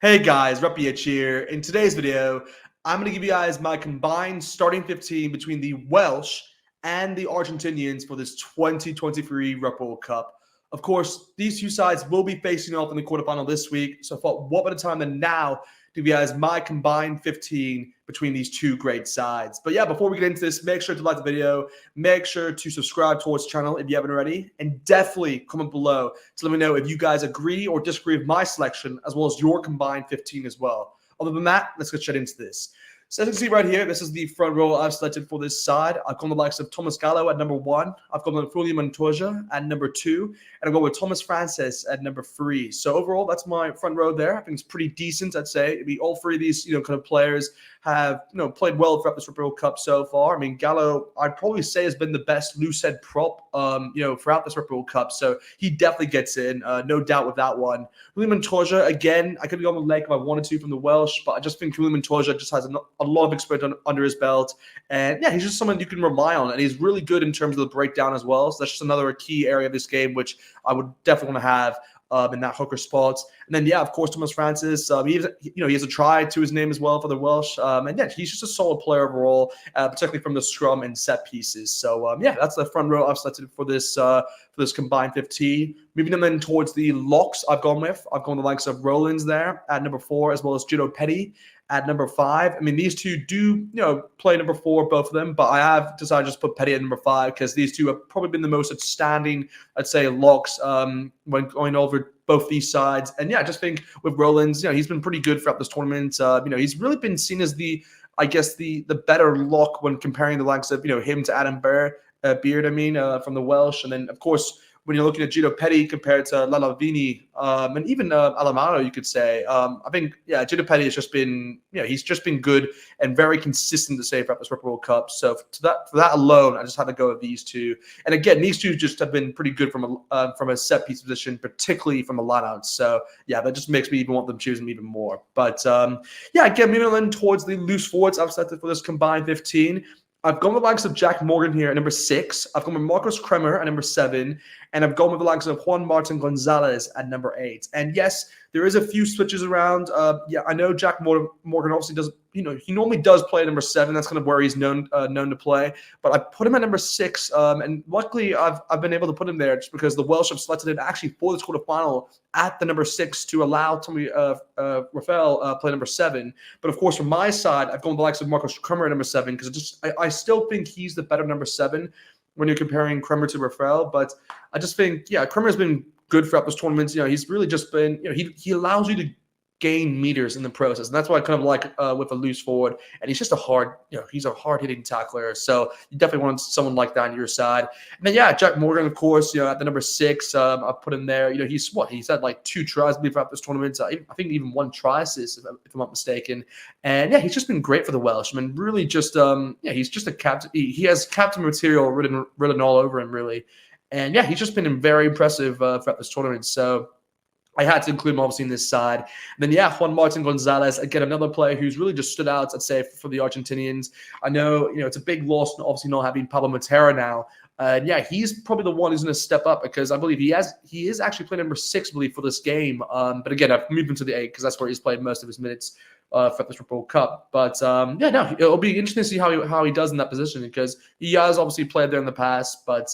Hey guys, RWC here. In today's video, I'm going to give you guys my combined starting 15 between the Welsh and the Argentinians for this 2023 Rugby World Cup. Of course, these two sides will be facing off in the quarterfinal this week, so I thought what better time than now to give you guys my combined 15 between these two great sides. But yeah, before we get into this, make sure to like the video, make sure to subscribe to our channel if you haven't already, and definitely comment below to let me know if you guys agree or disagree with my selection, as well as your combined 15 as well. Other than that, let's get straight into this. So as you can see right here, this is the front row I've selected for this side. I've gone the likes of Thomas Gallo at number 1. I've gone with Fully Montoya at number 2. And I've gone with Thomas Francis at number 3. So overall, that's my front row there. I think it's pretty decent, I'd say. I mean, all three of these, kind of players have, played well throughout this World Cup so far. I mean, Gallo, I'd probably say, has been the best loose head prop, throughout this World Cup. So he definitely gets in, no doubt with that one. Fully Montoya, again, I could have gone with Lake if I wanted to from the Welsh, but I just think Fully Montoya just has a lot of experience under his belt. And yeah, he's just someone you can rely on. And he's really good in terms of the breakdown as well. So that's just another key area of this game, which I would definitely want to have in that hooker spot. And then, yeah, of course, Thomas Francis, he has a try to his name as well for the Welsh. And yeah, he's just a solid player overall, particularly from the scrum and set pieces. So, yeah, that's the front row I've selected for this combined 15. Moving them then towards the locks I've gone the likes of Rollins there at number 4, as well as Judo Petty at number 5. I mean, these two do, play number 4, both of them, but I have decided to just put Petty at number 5 because these two have probably been the most outstanding, I'd say, locks when going over both these sides. And yeah, I just think with Rollins, he's been pretty good throughout this tournament. He's really been seen as the better lock when comparing the likes of, him to Adam Beard, from the Welsh. And then, of course, when you're looking at Judo Petty compared to Lalavini, and even Alamano, you could say, I think, yeah, Judo Petty has just been, he's just been good and very consistent to say throughout this World Cup. So for that alone, I just had to go with these two. And again, these two just have been pretty good from a set piece position, particularly from a lineout. So yeah, that just makes me even want them choosing even more. But yeah, again, moving on towards the loose forwards I've selected for this combined 15. I've gone with the likes of Jack Morgan here at number 6. I've gone with Marcos Kremer at number 7. And I've gone with the likes of Juan Martin Gonzalez at number 8. And yes, there is a few switches around. Yeah, I know Jack Morgan obviously does, he normally does play at number 7. That's kind of where he's known to play. But I put him at number 6. And luckily, I've been able to put him there just because the Welsh have selected him actually for this quarterfinal at the number 6 to allow Tommy Rafael play number 7. But of course, from my side, I've gone with the likes of Marcos Kremer at number 7 because I still think he's the better number 7 when you're comparing Kremer to Rafael. But I just think, yeah, Kremer's been good throughout this tournament. He's really just been, he allows you to gain meters in the process. And that's what I kind of like with a loose forward. And he's just he's a hard-hitting tackler. So you definitely want someone like that on your side. And then, yeah, Jack Morgan, of course, at the number 6, I put him there. He's had like 2 tries, I believe, throughout this tournament. I think even 1 try assist, if I'm not mistaken. And yeah, he's just been great for the Welsh. I mean, really just, he's just a captain. He has captain material written all over him, really. And yeah, he's just been very impressive throughout this tournament. So I had to include him obviously in this side. And then, yeah, Juan Martin Gonzalez, again, another player who's really just stood out, I'd say, for the Argentinians. I know, it's a big loss, obviously not having Pablo Matera now. Yeah, he's probably the one who's going to step up because I believe he is actually playing number 6, I believe, for this game. But again, I've moved him to the 8 because that's where he's played most of his minutes for this World Cup. But yeah, no, it'll be interesting to see how he does in that position because he has obviously played there in the past. But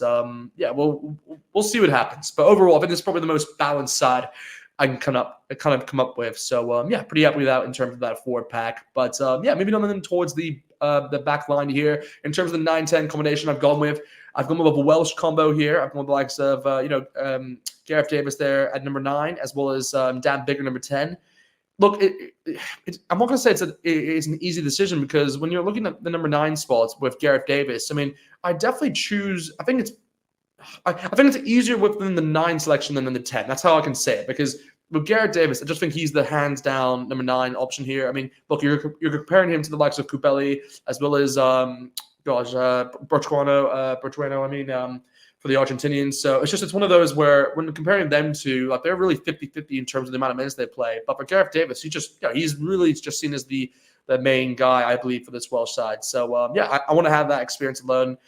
yeah, we'll see what happens. But overall, I think this is probably the most balanced side I can come up with. So yeah, pretty happy with that in terms of that forward pack. But yeah, maybe on them towards the back line here in terms of the 9-10 combination I've gone with a Welsh combo here. I've gone with the likes of Gareth Davis there at number 9, as well as Dan Bigger number 10. Look, I'm not going to say it's an easy decision because when you're looking at the number 9 spots with Gareth Davis, I mean, I definitely choose. I think it's easier within the 9 selection than in the 10. That's how I can say it because with Gareth Davis, I just think he's the hands down number 9 option here. I mean, look, you're comparing him to the likes of Kupeli as well as Bertrano. for the Argentinians. So it's one of those where when comparing them to, like, they're really 50-50 in terms of the amount of minutes they play. But for Gareth Davis, he's really just seen as the main guy, I believe, for this Welsh side. So I want to have that experience alone.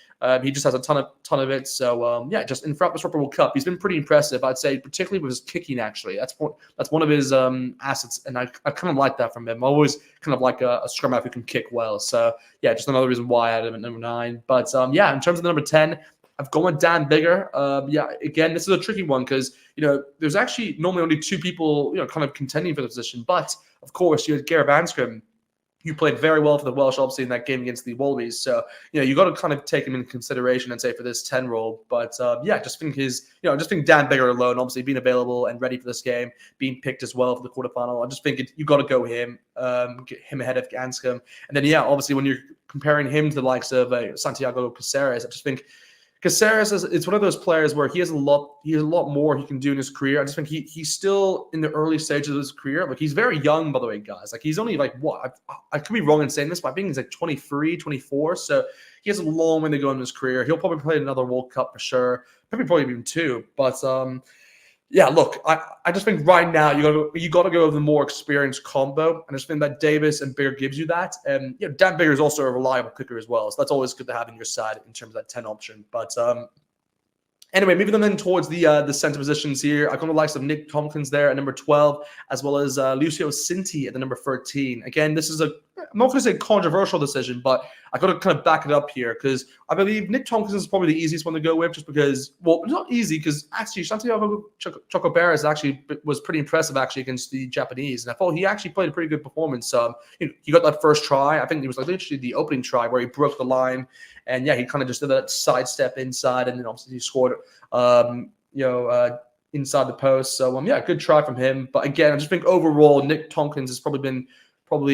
He just has a ton of it. So just throughout this World Cup, he's been pretty impressive, I'd say, particularly with his kicking. Actually, that's one of his assets, and I kind of like that from him. I always kind of like a scrum half who can kick well. So just another reason why I had him at number 9. But in terms of the number 10, I've gone with Dan Bigger. Again, this is a tricky one because there's actually normally only 2 people kind of contending for the position, but of course you had Gareth Anscombe, who played very well for the Welsh, obviously, in that game against the Wallabies. So, you got to kind of take him into consideration and say for this 10 role. But just think Dan Bigger alone, obviously being available and ready for this game, being picked as well for the quarterfinal. I just think you got to go get him ahead of Anscombe. And then, obviously, when you're comparing him to the likes of Santiago Caceres, I just think Caceres it's one of those players where he has a lot more he can do in his career. I just think he's still in the early stages of his career. Like, he's very young, by the way, guys. Like, he's only like what? I could be wrong in saying this, but I think he's like 23, 24. So he has a long way to go in his career. He'll probably play another World Cup for sure. Probably even 2. But look, I just think right now you got to go with the more experienced combo, and I just think that Davis and Bigger gives you that. And Dan Bigger is also a reliable kicker as well, so that's always good to have in your side in terms of that 10 option. But anyway, moving them then towards the center positions here, I've got the likes of Nick Tompkins there at number 12, as well as Lucio Cinti at the number 13. Again, this is I'm not going to say controversial decision, but I got to kind of back it up here because I believe Nick Tompkins is probably the easiest one to go with, just because, well, it's not easy because actually Santiago Chocobares actually was pretty impressive actually against the Japanese, and I thought he actually played a pretty good performance. He got that first try. I think it was like literally the opening try where he broke the line, and he kind of just did that sidestep inside, and then obviously he scored, inside the post. So good try from him. But again, I just think overall Nick Tompkins has probably been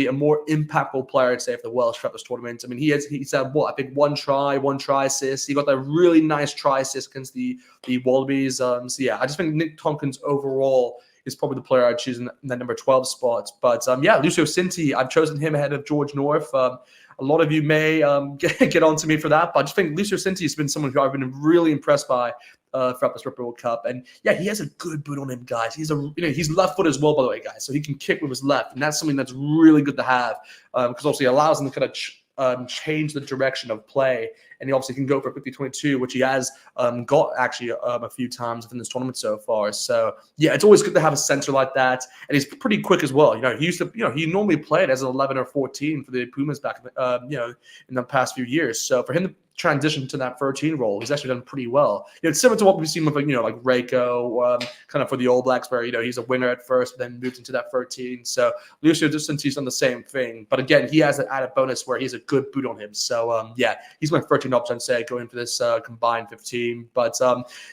a more impactful player, I'd say, for the Welsh throughout this tournament. I mean, he's had I think one try assist. He got that really nice try assist against the Wallabies. I just think Nick Tompkins overall is probably the player I'd choose in that number 12 spot. But Lucio Cinti, I've chosen him ahead of George North. A lot of you may get on to me for that, but I just think Lucio Cinti has been someone who I've been really impressed by throughout this World Cup. And he has a good boot on him, guys. He's he's left foot as well, by the way, guys. So he can kick with his left, and that's something that's really good to have because obviously it allows him to kind of change the direction of play. And he obviously can go for 50-22, which he has got actually a few times in this tournament so far. So it's always good to have a center like that, and he's pretty quick as well. He used to, he normally played as an 11 or 14 for the Pumas back, in the past few years. So for him to transition to that 13 role, he's actually done pretty well. It's similar to what we've seen with like Reiko, kind of for the All Blacks, where he's a winger at first, but then moved into that 13. So Lucio Cinti's done the same thing, but again, he has that added bonus where he has a good boot on him. So he's my 13 option, say, going for this combined 15. But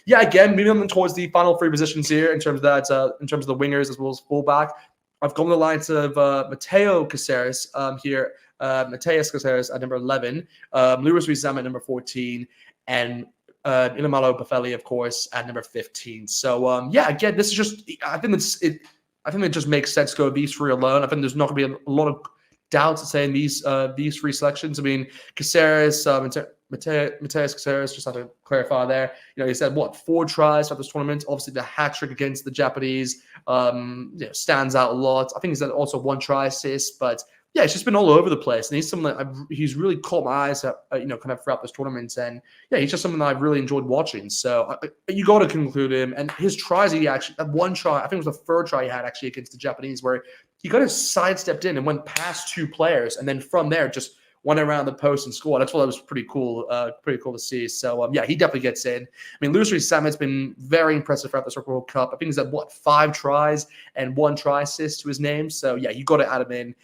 again, moving on towards the final 3 positions here in terms of that, in terms of the wingers as well as fullback, I've gone the lines of Mateo Caceres here. Mateus Caceres at number 11, Lewis Rizam at number 14, and Ilamalo Bafeli, of course, at number 15. So again, this is just I think it just makes sense to go with these 3 alone. I think there's not going to be a lot of doubts to say in these 3 selections. I mean, Caceres, Mateus Caceres, just have to clarify there. He said 4 tries for this tournament. Obviously, the hat trick against the Japanese stands out a lot. I think he's had also 1 try assist, but it's just been all over the place, and he's someone that he's really caught my eyes at, kind of throughout this tournament, and he's just someone that I've really enjoyed watching. So you got to conclude him, and his tries, he actually had 1 try, I think it was the 3rd try he had actually against the Japanese, where he kind of sidestepped in and went past 2 players, and then from there just went around the post and scored. That's what was pretty cool to see. So he definitely gets in. I mean, Lewis Rees Sammet's been very impressive throughout this World Cup. I think he's had 5 tries and 1 try assist to his name. So you got to add him in.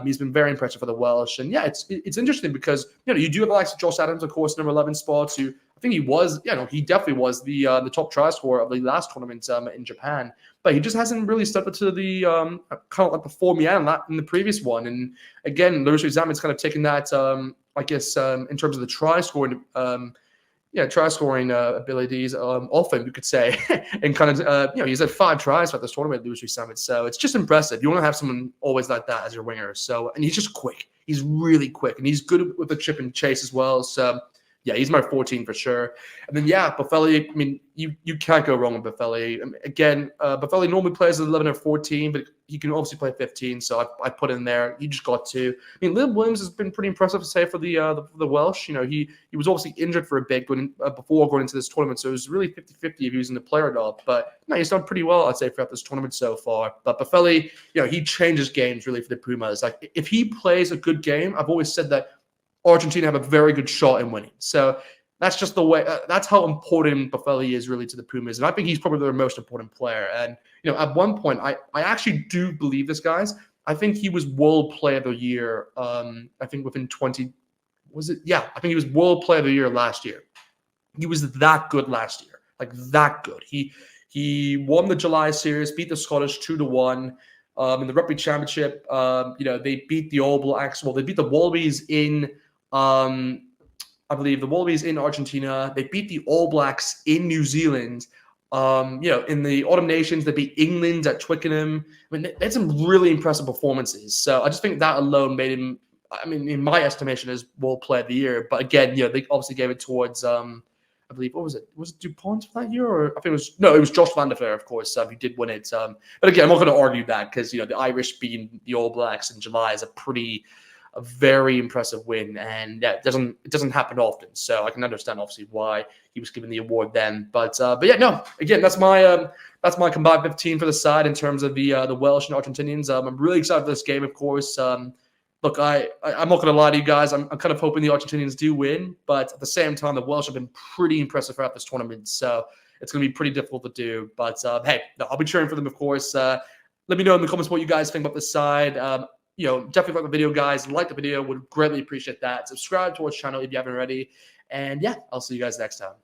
He's been very impressive for the Welsh. And it's interesting because, you do have the likes of Josh Adams, of course, number 11 spots, who I think he was, he definitely was the top try scorer of the last tournament in Japan. But he just hasn't really stepped up to the kind of like the form he had in the previous one. And again, Lewis Zamit's kind of taken that, I guess, in terms of the try scoring abilities off him, you could say, and kind of he's had 5 tries for this tournament, Lewis Summit. So it's just impressive. You want to have someone always like that as your winger. So, and he's just quick. He's really quick, and he's good with the chip and chase as well. So yeah, he's my 14 for sure. And then, yeah, Buffelli, I mean, you can't go wrong with Buffelli. I mean, again, Buffelli normally plays at 11 or 14, but he can obviously play 15, so I put in there. You just got to. I mean, Liam Williams has been pretty impressive to say for the Welsh. You know, he was obviously injured for a bit before going into this tournament, so it was really 50-50 if he was in the player or not. But no, he's done pretty well, I'd say, throughout this tournament so far. But Buffelli, you know, he changes games really for the Pumas. Like, if he plays a good game, I've always said that Argentina have a very good shot in winning. So that's just the way. That's how important Buffelli is really to the Pumas, and I think he's probably their most important player. And you know, at one point, I actually do believe this, guys. I think he was World Player of the Year. I think within 20, was it? Yeah, I think he was World Player of the Year last year. He was that good last year, like that good. He won the July series, beat the Scottish 2-1. In the Rugby Championship, you know, they beat the All Blacks. Well, they beat the Wallabies in. I believe the Wallabies in Argentina. They beat the All Blacks in New Zealand. You know, in the Autumn Nations, they beat England at Twickenham. I mean, they had some really impressive performances. So I just think that alone made him, I mean, in my estimation, as World Player of the Year. But again, you know, they obviously gave it towards, I believe, what was it? Was it DuPont for that year? Or I think it was Josh Van der Fleer, of course, who did win it. But again, I'm not going to argue that because, you know, the Irish beating the All Blacks in July is a very impressive win, and yeah, it doesn't happen often. So I can understand obviously why he was given the award then. But yeah, no. Again, that's my combined 15 for the side in terms of the Welsh and Argentinians. I'm really excited for this game, of course. Look, I'm not going to lie to you guys. I'm kind of hoping the Argentinians do win, but at the same time, the Welsh have been pretty impressive throughout this tournament. So it's going to be pretty difficult to do. But hey, no, I'll be cheering for them, of course. Let me know in the comments what you guys think about this side. You know, definitely like the video, guys. Like the video, would greatly appreciate that. Subscribe to our channel if you haven't already. And yeah, I'll see you guys next time.